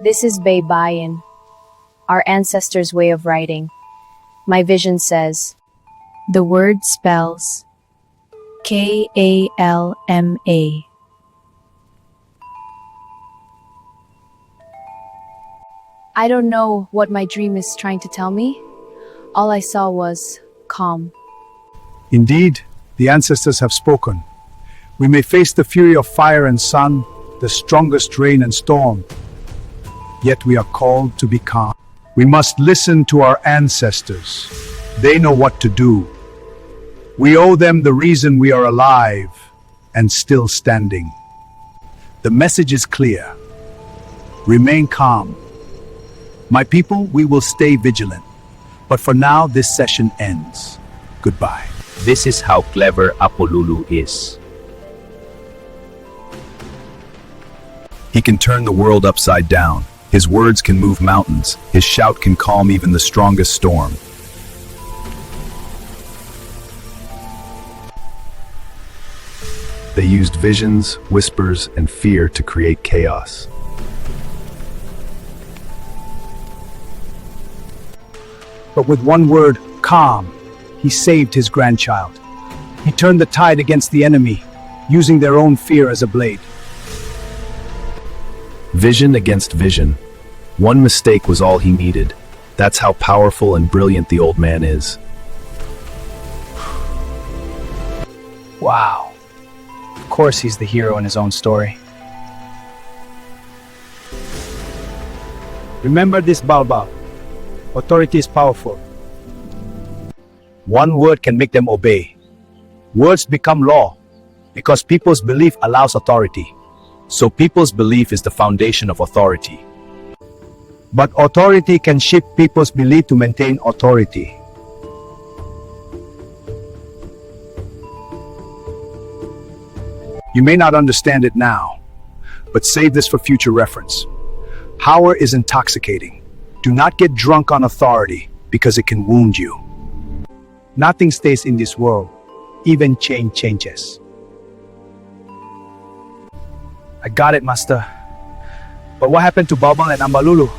This is Baybayin, our ancestors' way of writing. My vision says, the word spells Kalma. I don't know what my dream is trying to tell me. All I saw was calm. Indeed, the ancestors have spoken. We may face the fury of fire and sun, the strongest rain and storm. Yet we are called to be calm. We must listen to our ancestors. They know what to do. We owe them the reason we are alive and still standing. The message is clear. Remain calm. My people, we will stay vigilant. But for now, this session ends. Goodbye. This is how clever AMBALULU is. He can turn the world upside down. His words can move mountains. His shout can calm even the strongest storm. They used visions, whispers, and fear to create chaos. But with one word, calm, he saved his grandchild. He turned the tide against the enemy, using their own fear as a blade. Vision against vision. One mistake was all he needed. That's how powerful and brilliant the old man is. Wow. Of course he's the hero in his own story. Remember this, Balbal. Authority is powerful. One word can make them obey. Words become law because people's belief allows authority. So people's belief is the foundation of authority. But authority can shift people's belief to maintain authority. You may not understand it now, but save this for future reference. Power is intoxicating. Do not get drunk on authority because it can wound you. Nothing stays in this world, even change changes. I got it, Master. But what happened to Balbal and AMBALULU?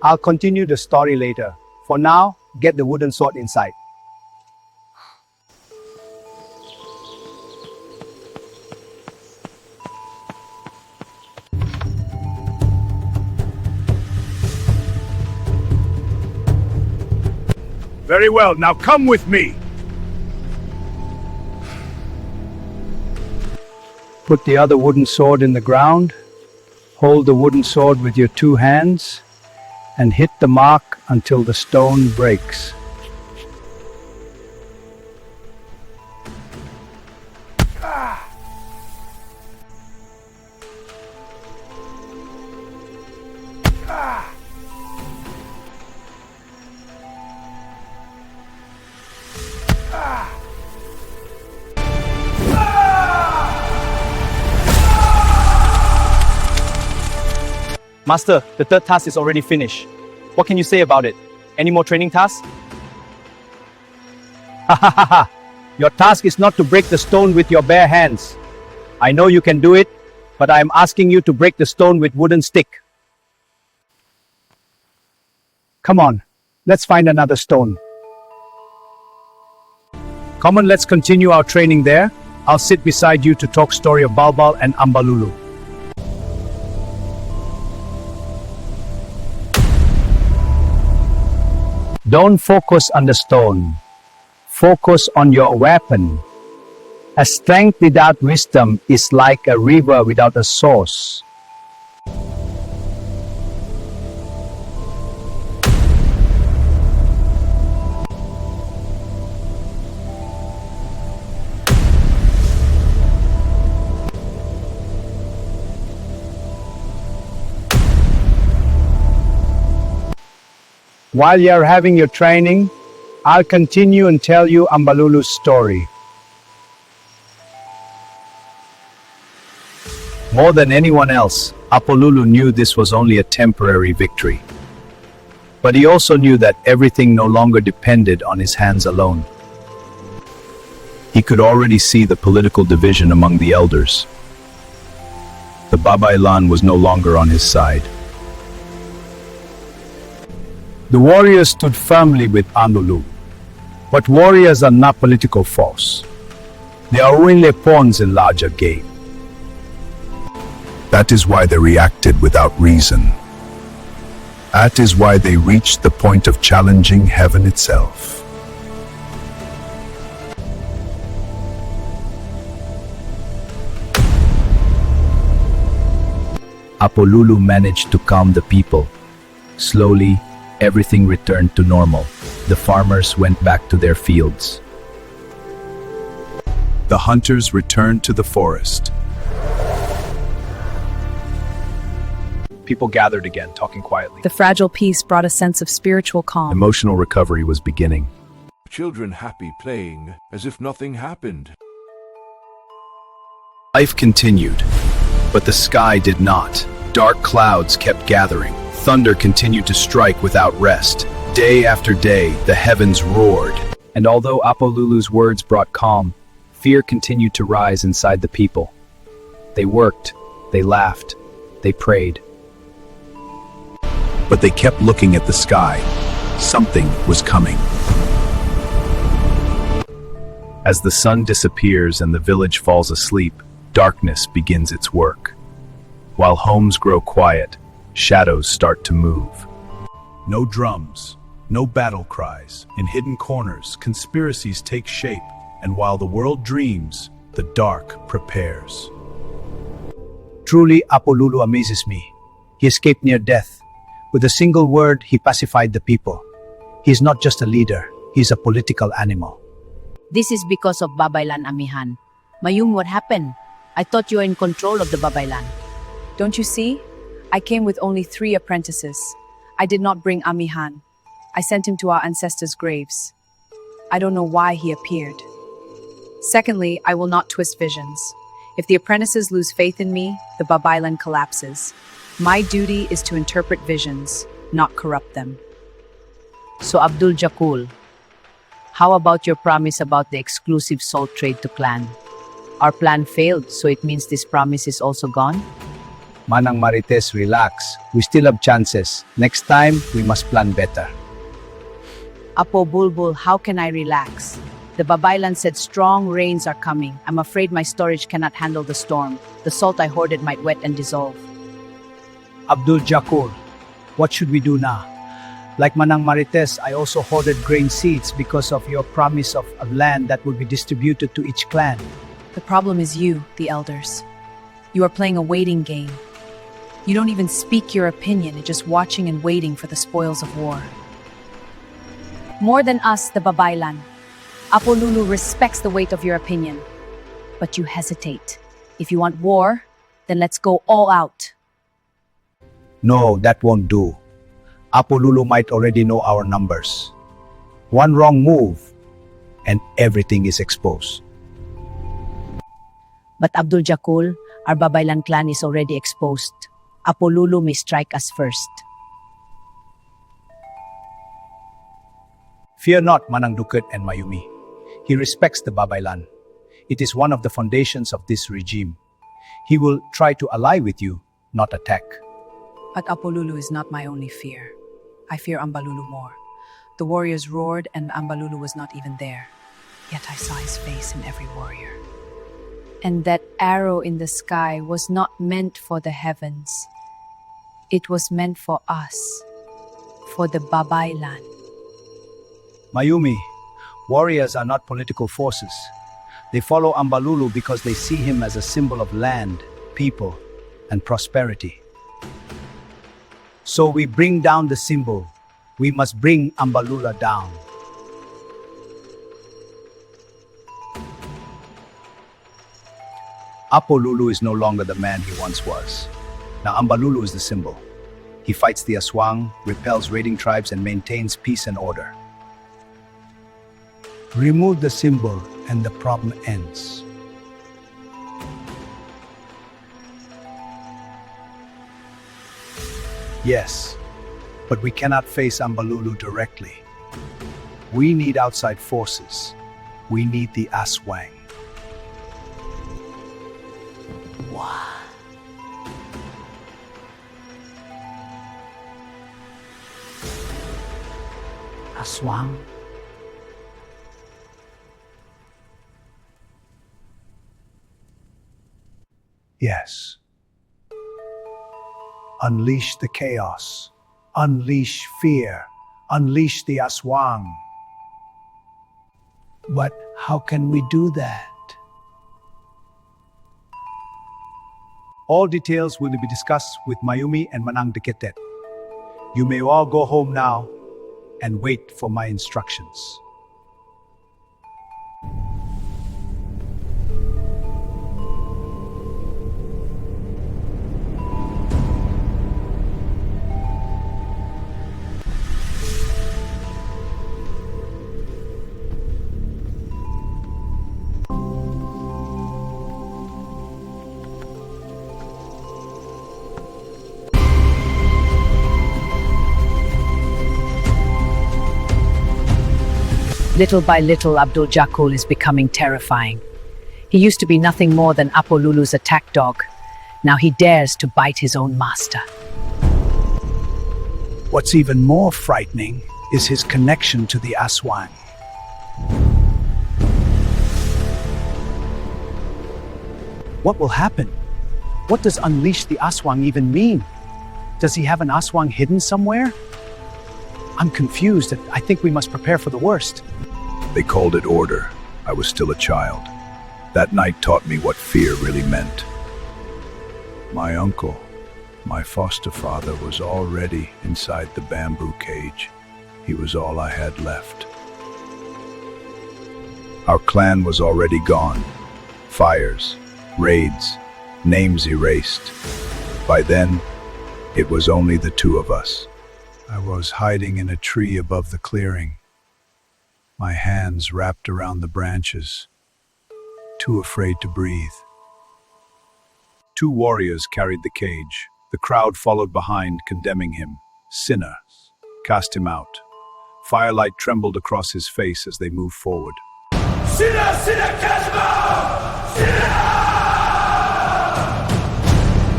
I'll continue the story later. For now, get the wooden sword inside. Very well, now come with me. Put the other wooden sword in the ground. Hold the wooden sword with your two hands and hit the mark until the stone breaks. Master, the third task is already finished. What can you say about it? Any more training tasks? Ha ha ha ha! Your task is not to break the stone with your bare hands. I know you can do it, but I am asking you to break the stone with wooden stick. Come on, let's find another stone. Come on, let's continue our training there. I'll sit beside you to talk story of Balbal and AMBALULU. Don't focus on the stone. Focus on your weapon. A strength without wisdom is like a river without a source. While you're having your training, I'll continue and tell you AMBALULU's story. More than anyone else, AMBALULU knew this was only a temporary victory. But he also knew that everything no longer depended on his hands alone. He could already see the political division among the elders. The Babaylan was no longer on his side. The warriors stood firmly with AMBALULU. But warriors are not political force. They are only pawns in larger game. That is why they reacted without reason. That is why they reached the point of challenging heaven itself. AMBALULU managed to calm the people. Slowly, everything returned to normal. The farmers went back to their fields. The hunters returned to the forest. People gathered again, talking quietly. The fragile peace brought a sense of spiritual calm. Emotional recovery was beginning. Children happy playing as if nothing happened. Life continued, but the sky did not. Dark clouds kept gathering. Thunder continued to strike without rest. Day after day, the heavens roared. And although AMBALULU's words brought calm, fear continued to rise inside the people. They worked, they laughed, they prayed. But they kept looking at the sky. Something was coming. As the sun disappears and the village falls asleep, darkness begins its work. While homes grow quiet, shadows start to move. No drums, no battle cries. In hidden corners, conspiracies take shape. And while the world dreams, the dark prepares. Truly, AMBALULU amazes me. He escaped near death. With a single word, he pacified the people. He is not just a leader, he is a political animal. This is because of Babaylan Amihan. Mayum, what happened? I thought you were in control of the Babaylan. Don't you see? I came with only 3 apprentices. I did not bring Amihan. I sent him to our ancestors' graves. I don't know why he appeared. Secondly, I will not twist visions. If the apprentices lose faith in me, the Babaylan collapses. My duty is to interpret visions, not corrupt them. So Abdul Jakul, how about your promise about the exclusive salt trade to clan? Our plan failed, so it means this promise is also gone? Manang Marites, relax. We still have chances. Next time, we must plan better. Apo Bulbul, how can I relax? The Babaylan said strong rains are coming. I'm afraid my storage cannot handle the storm. The salt I hoarded might wet and dissolve. Abdul Jakur, what should we do now? Like Manang Marites, I also hoarded grain seeds because of your promise of land that will be distributed to each clan. The problem is you, the elders. You are playing a waiting game. You don't even speak your opinion, you're just watching and waiting for the spoils of war. More than us, the Babaylan. AMBALULU respects the weight of your opinion. But you hesitate. If you want war, then let's go all out. No, that won't do. AMBALULU might already know our numbers. One wrong move, and everything is exposed. But Abdul Jakul, our Babaylan clan is already exposed. AMBALULU may strike us first. Fear not, Manang Dukat and Mayumi. He respects the Babaylan. It is one of the foundations of this regime. He will try to ally with you, not attack. But AMBALULU is not my only fear. I fear AMBALULU more. The warriors roared and AMBALULU was not even there. Yet I saw his face in every warrior. And that arrow in the sky was not meant for the heavens. It was meant for us, for the Babaylan. Mayumi, warriors are not political forces. They follow AMBALULU because they see him as a symbol of land, people, and prosperity. So we bring down the symbol. We must bring AMBALULU down. AMBALULU is no longer the man he once was. Now AMBALULU is the symbol. He fights the Aswang, repels raiding tribes, and maintains peace and order. Remove the symbol and the problem ends. Yes, but we cannot face AMBALULU directly. We need outside forces. We need the Aswang. aswang? Yes. Unleash the chaos. Unleash fear. Unleash the aswang. But how can we do that? All details will be discussed with Mayumi and Manang Deketet. You may all go home now and wait for my instructions. Little by little, Abdul Jakul is becoming terrifying. He used to be nothing more than AMBALULU's attack dog. Now he dares to bite his own master. What's even more frightening is his connection to the aswang. What will happen? What does unleash the aswang even mean? Does he have an aswang hidden somewhere? I'm confused, and I think we must prepare for the worst. They called it order. I was still a child. That night taught me what fear really meant. My uncle, my foster father, was already inside the bamboo cage. He was all I had left. Our clan was already gone. Fires, raids, names erased. By then, it was only the two of us. I was hiding in a tree above the clearing, my hands wrapped around the branches, too afraid to breathe. Two warriors carried the cage. The crowd followed behind, condemning him. Sinner, cast him out. Firelight trembled across his face as they moved forward. Sinner, sinner, cast him out!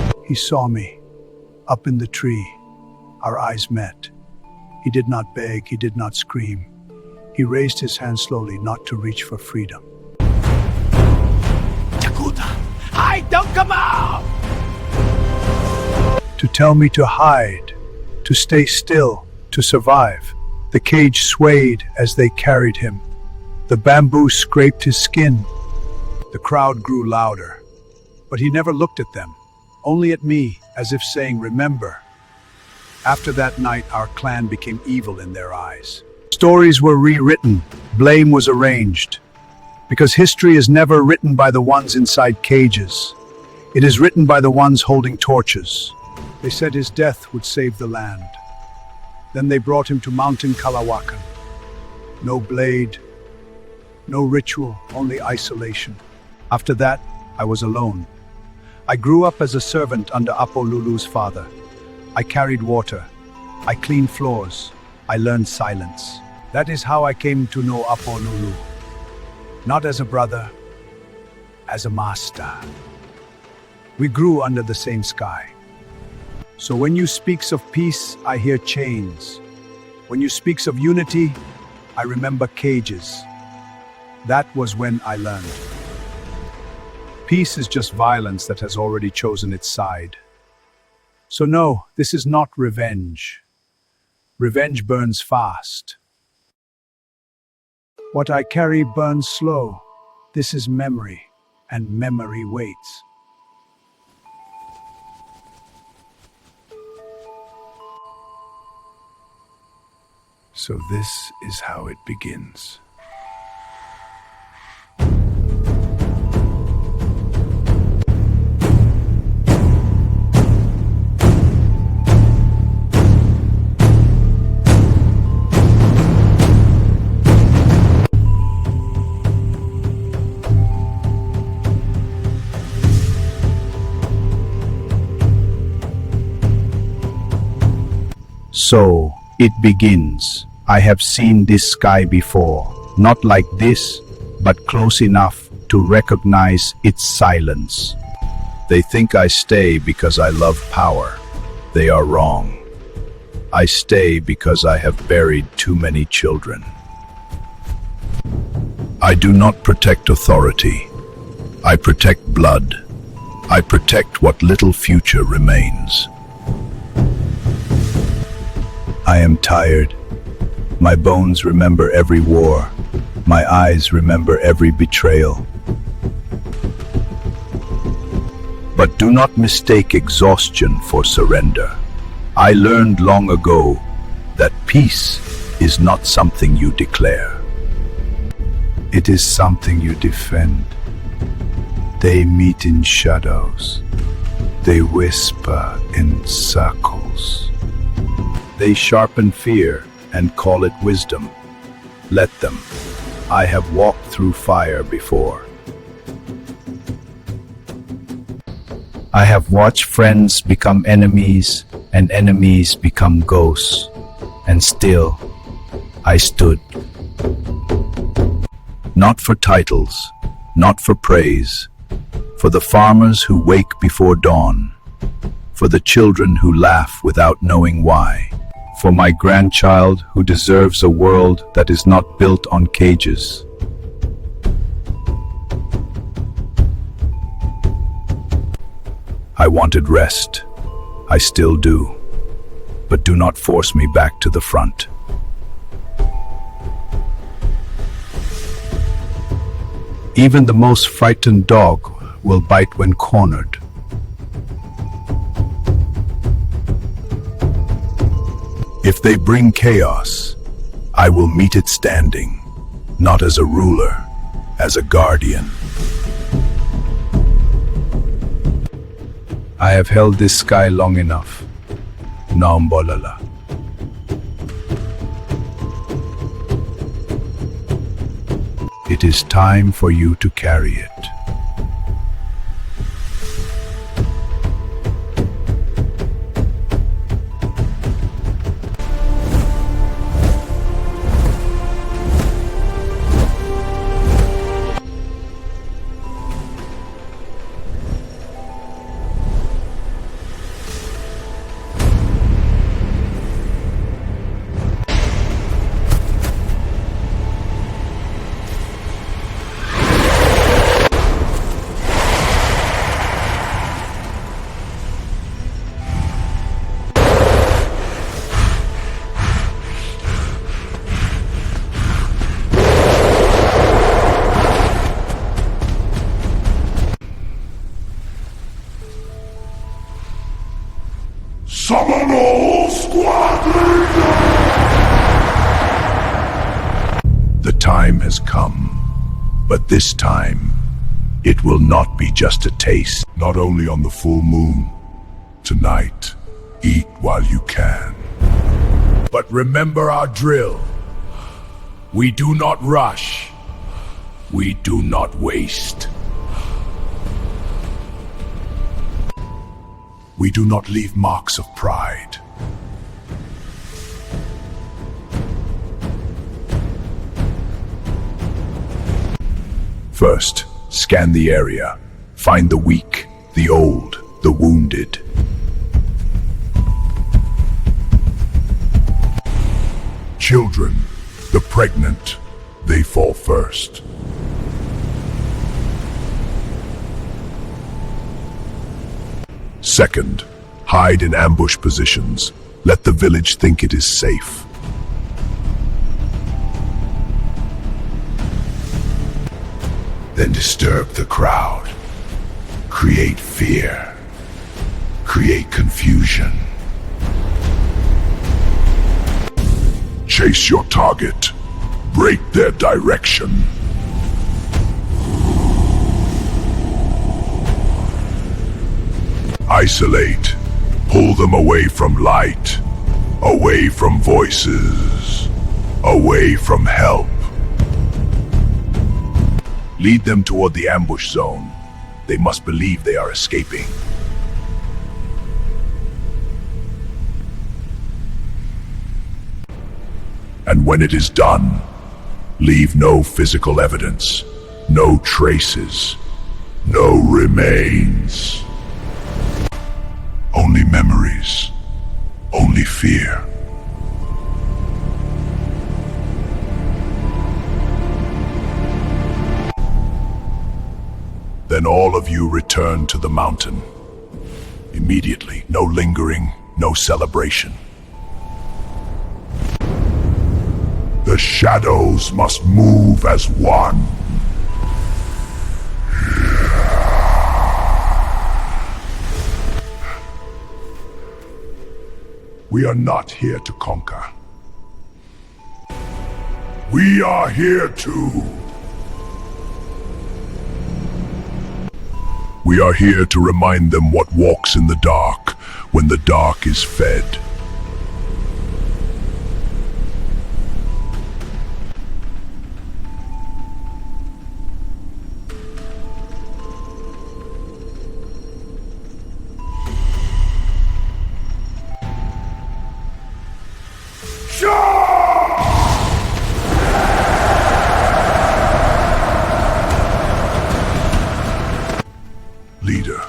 Sinner! He saw me, up in the tree. Our eyes met. He did not beg, he did not scream. He raised his hand slowly, not to reach for freedom. Takuta! Hide! Don't come out! To tell me to hide, to stay still, to survive. The cage swayed as they carried him. The bamboo scraped his skin. The crowd grew louder, but he never looked at them, only at me, as if saying, remember. After that night, our clan became evil in their eyes. Stories were rewritten, blame was arranged. Because history is never written by the ones inside cages. It is written by the ones holding torches. They said his death would save the land. Then they brought him to Mountain Kalawakan. No blade, no ritual, only isolation. After that, I was alone. I grew up as a servant under AMBALULU's father. I carried water. I cleaned floors. I learned silence. That is how I came to know AMBALULU. Not as a brother, as a master. We grew under the same sky. So when you speaks of peace, I hear chains. When you speaks of unity, I remember cages. That was when I learned. Peace is just violence that has already chosen its side. So no, this is not revenge. Revenge burns fast. What I carry burns slow. This is memory, and memory waits. So this is how it begins. So it begins. I have seen this sky before, not like this, but close enough to recognize its silence. They think I stay because I love power. They are wrong. I stay because I have buried too many children. I do not protect authority. I protect blood. I protect what little future remains. I am tired. My bones remember every war. My eyes remember every betrayal. But do not mistake exhaustion for surrender. I learned long ago that peace is not something you declare. It is something you defend. They meet in shadows. They whisper in circles. They sharpen fear and call it wisdom. Let them. I have walked through fire before. I have watched friends become enemies and enemies become ghosts. And still, I stood. Not for titles, not for praise, for the farmers who wake before dawn, for the children who laugh without knowing why, for my grandchild who deserves a world that is not built on cages. I wanted rest. I still do. But do not force me back to the front. Even the most frightened dog will bite when cornered. If they bring chaos, I will meet it standing, not as a ruler, as a guardian. I have held this sky long enough. Now, AMBALULU. It is time for you to carry it. Summon all squad leaders! The time has come, but this time, it will not be just a taste. Not only on the full moon. Tonight, eat while you can. But remember our drill. We do not rush. We do not waste. We do not leave marks of pride. First, scan the area. Find the weak, the old, the wounded. Children, the pregnant, they fall first. Second, hide in ambush positions. Let the village think it is safe. Then disturb the crowd. Create fear. Create confusion. Chase your target. Break their direction. Isolate. Pull them away from light. Away from voices. Away from help. Lead them toward the ambush zone. They must believe they are escaping. And when it is done, leave no physical evidence, no traces, no remains. Only memories, only fear. Then all of you return to the mountain. Immediately. No lingering, no celebration. The shadows must move as one. We are not here to conquer. We are here to... We are here to remind them what walks in the dark when the dark is fed. Leader,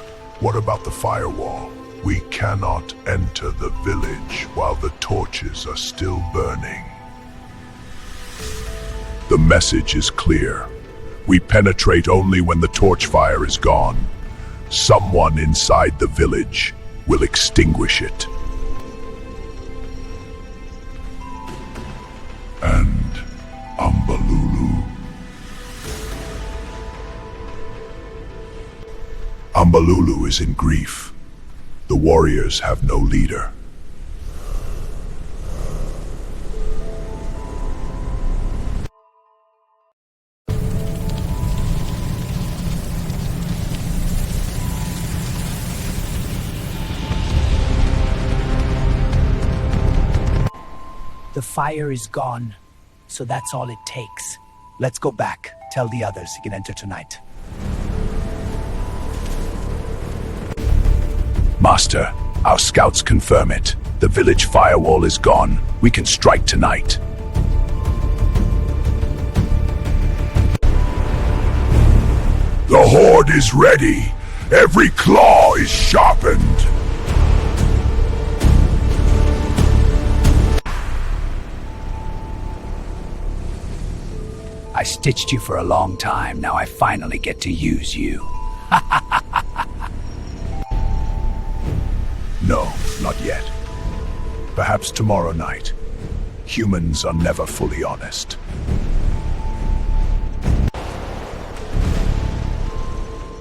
what about the firewall? We cannot enter the village while the torches are still burning. The message is clear. We penetrate only when the torch fire is gone. Someone inside the village will extinguish it. And AMBALULU. AMBALULU is in grief. The warriors have no leader. The fire is gone, so that's all it takes. Let's go back. Tell the others he can enter tonight. Master, our scouts confirm it. The village firewall is gone. We can strike tonight. The horde is ready. Every claw is sharpened. I stitched you for a long time. Now I finally get to use you. No, not yet. Perhaps tomorrow night. Humans are never fully honest.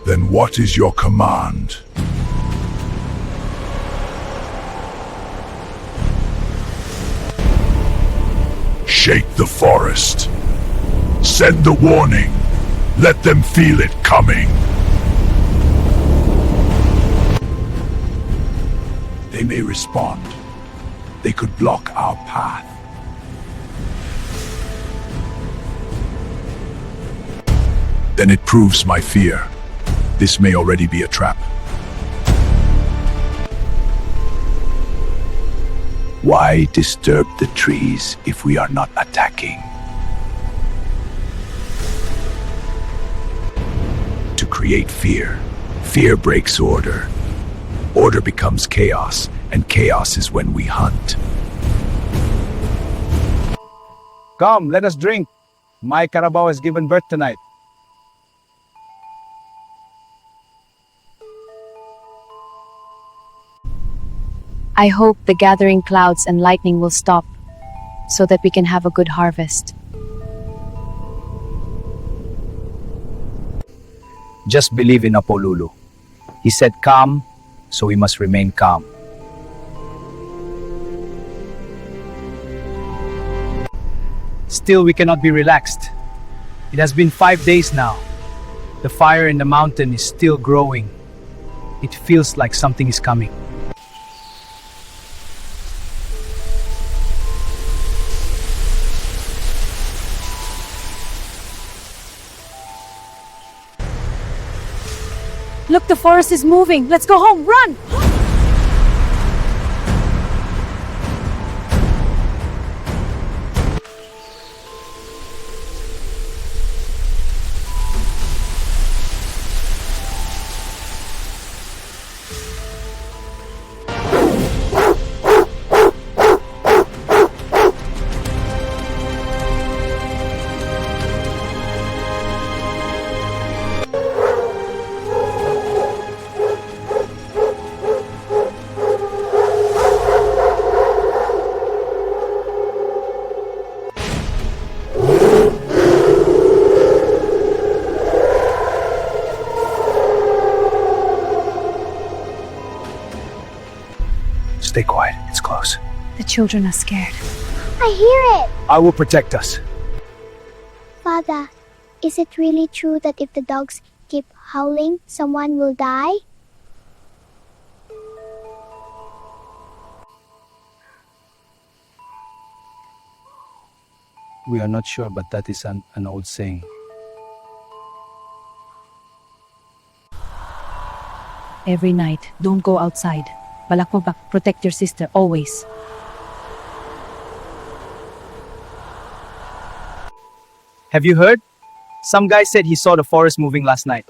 Then what is your command? Shake the forest. Send the warning. Let them feel it coming. They may respond. They could block our path. Then it proves my fear. This may already be a trap. Why disturb the trees if we are not attacking? To create fear. Fear breaks order. Order becomes chaos, and chaos is when we hunt. Come, let us drink. My Carabao has given birth tonight. I hope the gathering clouds and lightning will stop, so that we can have a good harvest. Just believe in AMBALULU. He said calm, so we must remain calm. Still, we cannot be relaxed. It has been 5 days now. The fire in the mountain is still growing. It feels like something is coming. Look, the forest is moving. Let's go home. Run! Stay quiet. It's close. The children are scared. I hear it! I will protect us. Father, is it really true that if the dogs keep howling, someone will die? We are not sure, but that is an old saying. Every night, don't go outside. Balakbak, protect your sister always. Have you heard? Some guy said he saw the forest moving last night,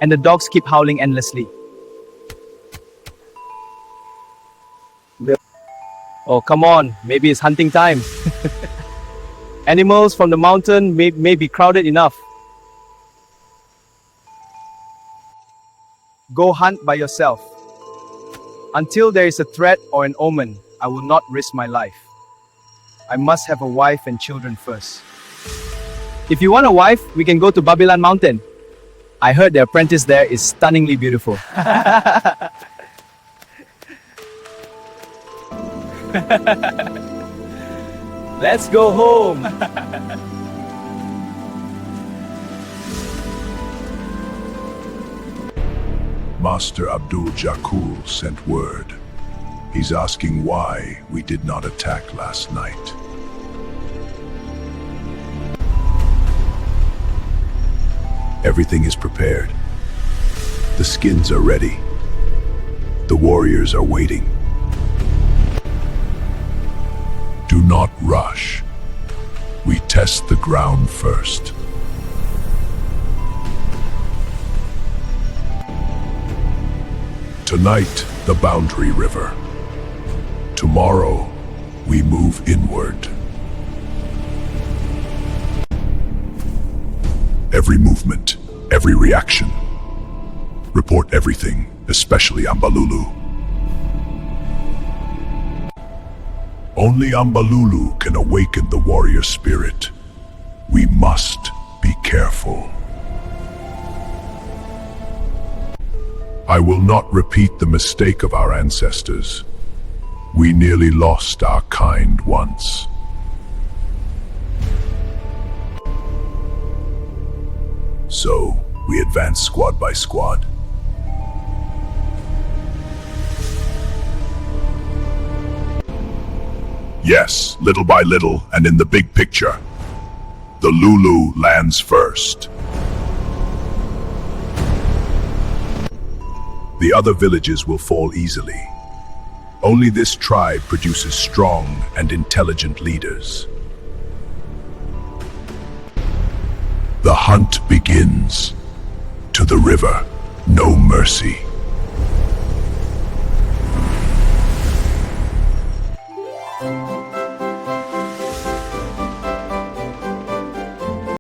and the dogs keep howling endlessly. Oh, come on, maybe it's hunting time. Animals from the mountain may be crowded enough. Go hunt by yourself. Until there is a threat or an omen, I will not risk my life. I must have a wife and children first. If you want a wife, we can go to Babylon Mountain. I heard the apprentice there is stunningly beautiful. Let's go home. Master Abdul Jakul sent word. He's asking why we did not attack last night. Everything is prepared. The skins are ready. The warriors are waiting. Do not rush. We test the ground first. Tonight, the Boundary River. Tomorrow, we move inward. Every movement, every reaction. Report everything, especially AMBALULU. Only AMBALULU can awaken the warrior spirit. We must be careful. I will not repeat the mistake of our ancestors. We nearly lost our kind once. So, we advance squad by squad. Yes, little by little, and in the big picture. The Lulu lands first. The other villages will fall easily. Only this tribe produces strong and intelligent leaders. The hunt begins. To the river, no mercy.